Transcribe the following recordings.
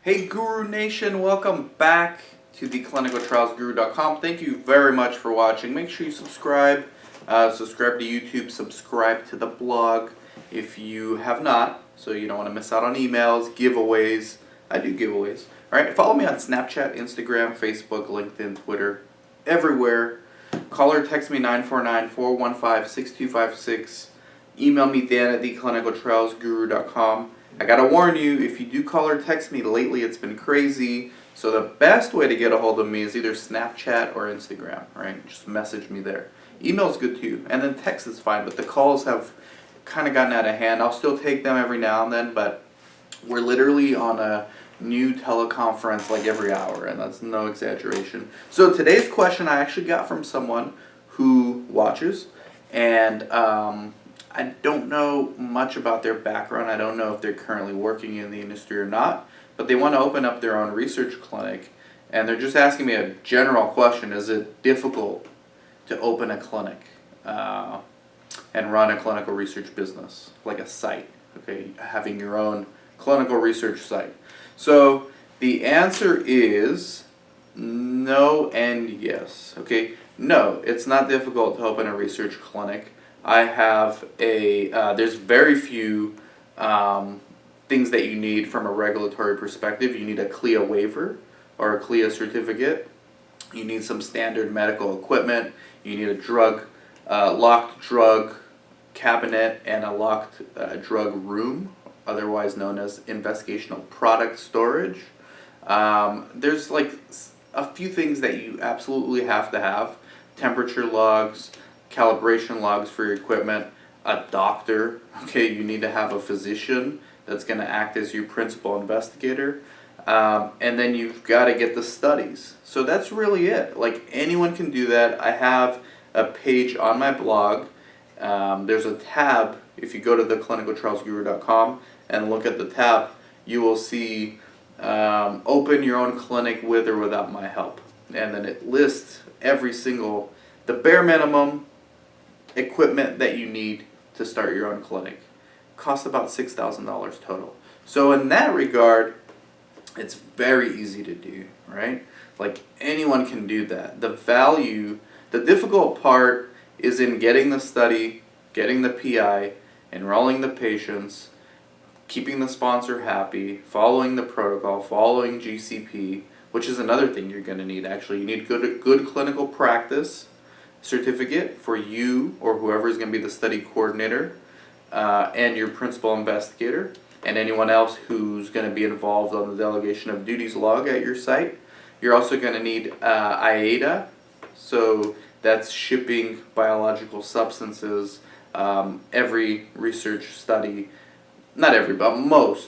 Hey Guru Nation, welcome back to the clinicaltrialsguru.com. Thank you very much for watching. Make sure you subscribe. Subscribe to YouTube, subscribe to the blog if you have not, so you don't want to miss out on emails, giveaways. I do giveaways. Alright, follow me on Snapchat, Instagram, Facebook, LinkedIn, Twitter, everywhere. Call or text me 949-415-6256. Email me Dan at theclinicaltrialsguru.com. I gotta warn you, if you do call or text me lately, it's been crazy. So the best way to get a hold of me is either Snapchat or Instagram, right? Just message me there. Email's good too, and then text is fine, but the calls have kind of gotten out of hand. I'll still take them every now and then, but we're literally on a new teleconference like every hour, and that's no exaggeration. So today's question I actually got from someone who watches, and I don't know much about their background. I don't know if they're currently working in the industry or not, but they want to open up their own research clinic, and they're just asking me a general question. Is it difficult to open a clinic and run a clinical research business, like a site, okay, having your own clinical research site? So the answer is no and yes, okay? No, it's not difficult to open a research clinic. I have there's very few things that you need from a regulatory perspective. You need a CLIA waiver or a CLIA certificate. You need some standard medical equipment. You need a locked drug cabinet and a locked drug room, otherwise known as investigational product storage. There's like a few things that you absolutely have to have. Temperature logs, calibration logs for your equipment, a doctor, okay, you need to have a physician that's going to act as your principal investigator, and then you've got to get the studies. So that's really it. Like, anyone can do that. I have a page on my blog. There's a tab. If you go to theclinicaltrialsguru.com and look at the tab, you will see open your own clinic with or without my help, and then it lists the bare minimum equipment that you need to start your own clinic. Costs about $6,000 total. So in that regard, it's very easy to do, right? Like, anyone can do that. The difficult part is in getting the study, getting the PI, enrolling the patients, keeping the sponsor happy, following the protocol, following GCP, which is another thing you're going to need. Actually, you need good clinical practice certificate for you or whoever is going to be the study coordinator and your principal investigator and anyone else who's going to be involved on the delegation of duties log at your site. You're also going to need IATA, so that's shipping biological substances. Every research study, not every, but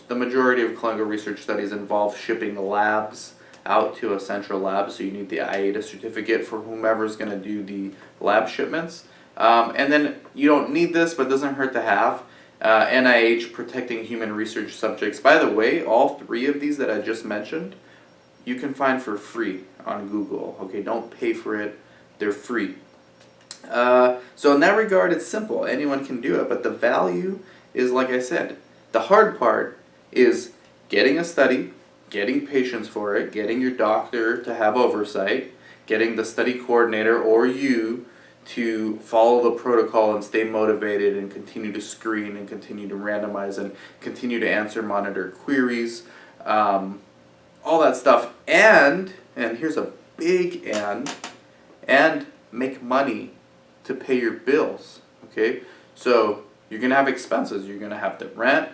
the majority of clinical research studies involve shipping labs out to a central lab, so you need the IATA certificate for whomever is going to do the lab shipments. And then you don't need this, but it doesn't hurt to have NIH protecting human research subjects. By the way, all three of these that I just mentioned, you can find for free on Google. Okay, don't pay for it. They're free. So in that regard, it's simple. Anyone can do it, but the value is, like I said, the hard part is getting a study, getting patients for it, getting your doctor to have oversight, getting the study coordinator or you to follow the protocol and stay motivated and continue to screen and continue to randomize and continue to answer monitor queries, all that stuff, and here's a big and make money to pay your bills, okay? So you're going to have expenses. You're going to have to rent.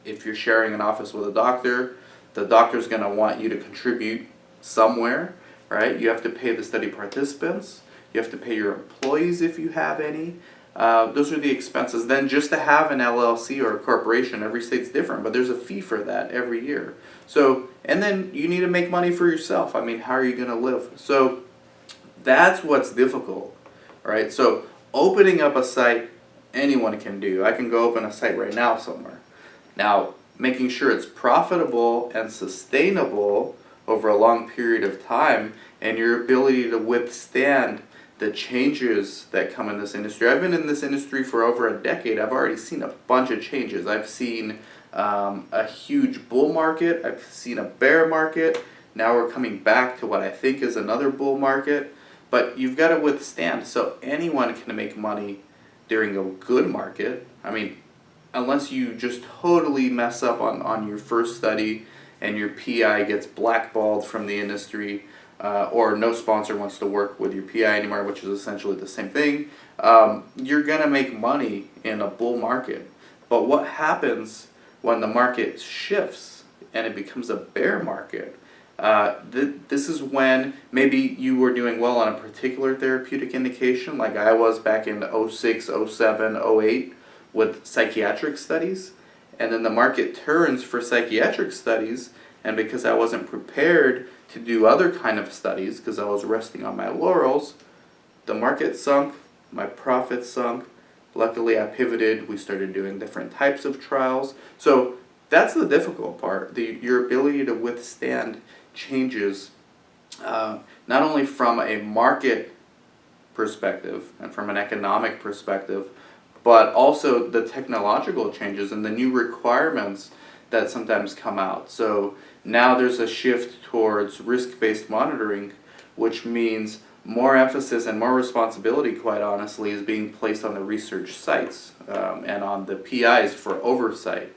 If you're sharing an office with a doctor, the doctor's going to want you to contribute somewhere, right? You have to pay the study participants. You have to pay your employees if you have any. Those are the expenses. Then just to have an LLC or a corporation, every state's different, but there's a fee for that every year. So, and then you need to make money for yourself. I mean, how are you going to live? So that's what's difficult, right? So opening up a site, anyone can do. I can go open a site right now somewhere. Now, making sure it's profitable and sustainable over a long period of time, and your ability to withstand the changes that come in this industry. I've been in this industry for over a decade. I've already seen a bunch of changes. I've seen a huge bull market. I've seen a bear market. Now we're coming back to what I think is another bull market. But you've got to withstand. So anyone can make money during a good market. I mean, unless you just totally mess up on your first study and your PI gets blackballed from the industry, or no sponsor wants to work with your PI anymore, which is essentially the same thing, you're going to make money in a bull market. But what happens when the market shifts and it becomes a bear market? This is when maybe you were doing well on a particular therapeutic indication, like I was back in 06, 07, 08 with psychiatric studies, and then the market turns for psychiatric studies, and because I wasn't prepared to do other kind of studies, because I was resting on my laurels, the market sunk, my profits sunk. Luckily I pivoted, we started doing different types of trials. So that's the difficult part, your ability to withstand changes, not only from a market perspective and from an economic perspective, but also the technological changes and the new requirements that sometimes come out. So now there's a shift towards risk-based monitoring, which means more emphasis and more responsibility, quite honestly, is being placed on the research sites and on the PIs for oversight.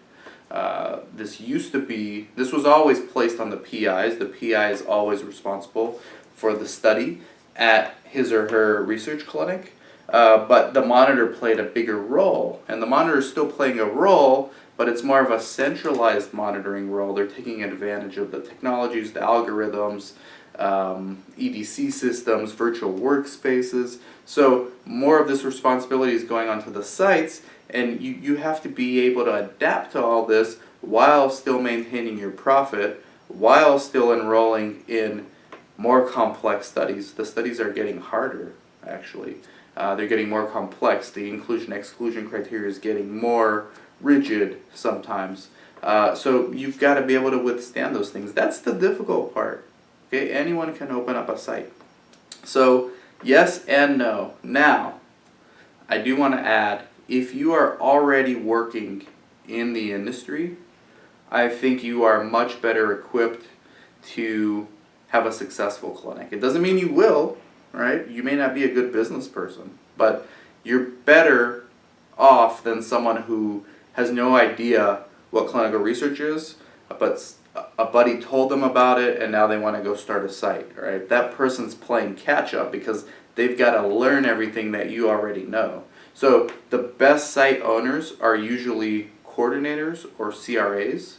This was always placed on the PIs. The PI is always responsible for the study at his or her research clinic. But the monitor played a bigger role, and the monitor is still playing a role, but it's more of a centralized monitoring role. They're taking advantage of the technologies, the algorithms, EDC systems, virtual workspaces. So more of this responsibility is going onto the sites, and you have to be able to adapt to all this while still maintaining your profit, while still enrolling in more complex studies. The studies are getting harder, actually. They're getting more complex. The inclusion-exclusion criteria is getting more rigid sometimes. So you've got to be able to withstand those things. That's the difficult part. Okay, anyone can open up a site. So yes and no. Now, I do want to add, if you are already working in the industry, I think you are much better equipped to have a successful clinic. It doesn't mean you will, right? You may not be a good business person, but you're better off than someone who has no idea what clinical research is, but a buddy told them about it and now they want to go start a site, right? That person's playing catch up because they've got to learn everything that you already know. So the best site owners are usually coordinators or CRAs,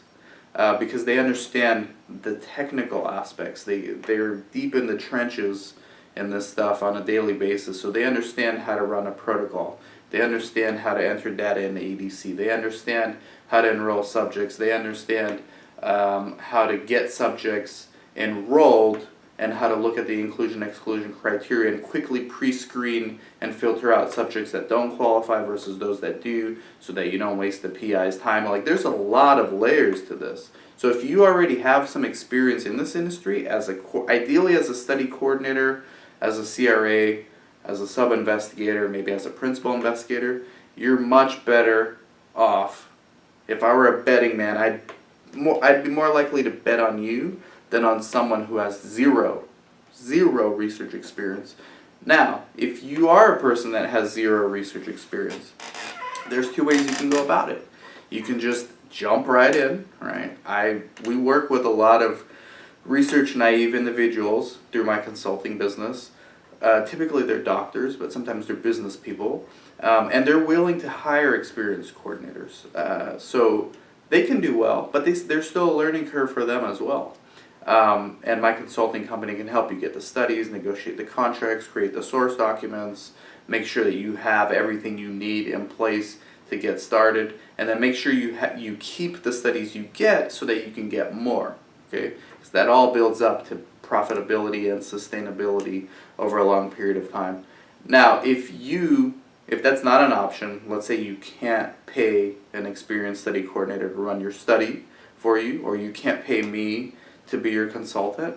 because they understand the technical aspects. They're deep in the trenches in this stuff on a daily basis, so they understand how to run a protocol. They understand how to enter data in the EDC. They understand how to enroll subjects. They understand how to get subjects enrolled and how to look at the inclusion-exclusion criteria and quickly pre-screen and filter out subjects that don't qualify versus those that do, so that you don't waste the PI's time. Like, there's a lot of layers to this. So if you already have some experience in this industry, ideally as a study coordinator, as a CRA, as a sub-investigator, maybe as a principal investigator, you're much better off. If I were a betting man, I'd be more likely to bet on you than on someone who has zero research experience. Now, if you are a person that has zero research experience, there's two ways you can go about it. You can just jump right in, right? We work with a lot of research naive individuals through my consulting business. Typically they're doctors, but sometimes they're business people, and they're willing to hire experienced coordinators. So they can do well, but there's still a learning curve for them as well. And my consulting company can help you get the studies, negotiate the contracts, create the source documents, make sure that you have everything you need in place to get started, and then make sure you keep the studies you get so that you can get more. Okay, because that all builds up to profitability and sustainability over a long period of time. Now, if that's not an option, let's say you can't pay an experienced study coordinator to run your study for you, or you can't pay me to be your consultant,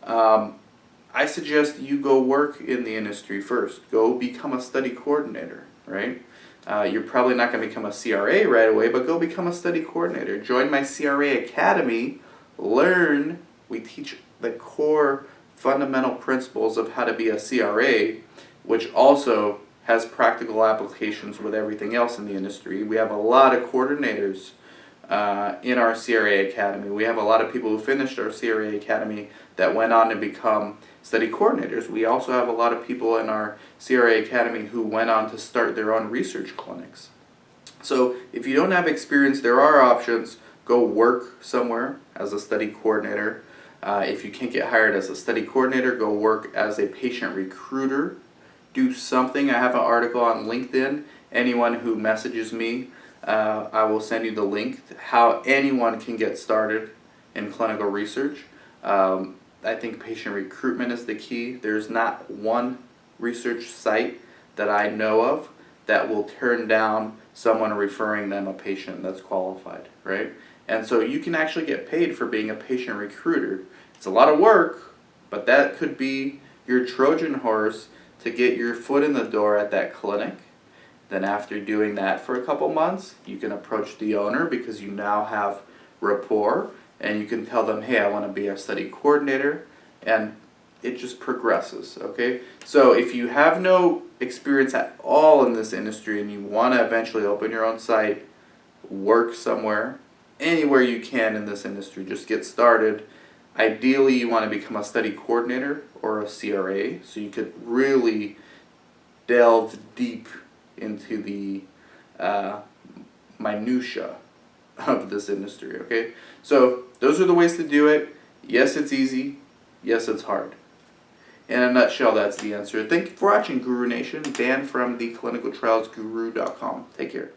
I suggest you go work in the industry first. Go become a study coordinator, right? You're probably not going to become a CRA right away, but go become a study coordinator. Join my CRA Academy. Learn. We teach the core fundamental principles of how to be a CRA, which also has practical applications with everything else in the industry. We have a lot of coordinators in our CRA Academy. We have a lot of people who finished our CRA Academy that went on to become study coordinators. We also have a lot of people in our CRA Academy who went on to start their own research clinics. So if you don't have experience, there are options. Go work somewhere as a study coordinator. If you can't get hired as a study coordinator, go work as a patient recruiter. Do something. I have an article on LinkedIn. Anyone who messages me, I will send you the link to how anyone can get started in clinical research. I think patient recruitment is the key. There's not one research site that I know of that will turn down someone referring them a patient that's qualified, right? And so you can actually get paid for being a patient recruiter. It's a lot of work, but that could be your Trojan horse to get your foot in the door at that clinic. Then after doing that for a couple months, you can approach the owner because you now have rapport, and you can tell them, hey, I want to be a study coordinator, and it just progresses, okay? So if you have no experience at all in this industry and you want to eventually open your own site, work somewhere, anywhere you can in this industry, just get started. Ideally, you want to become a study coordinator or a CRA, so you could really delve deep into the minutia of this industry, okay? So those are the ways to do it. Yes, it's easy. Yes, it's hard. In a nutshell, that's the answer. Thank you for watching, Guru Nation. Dan from theclinicaltrialsguru.com. Take care.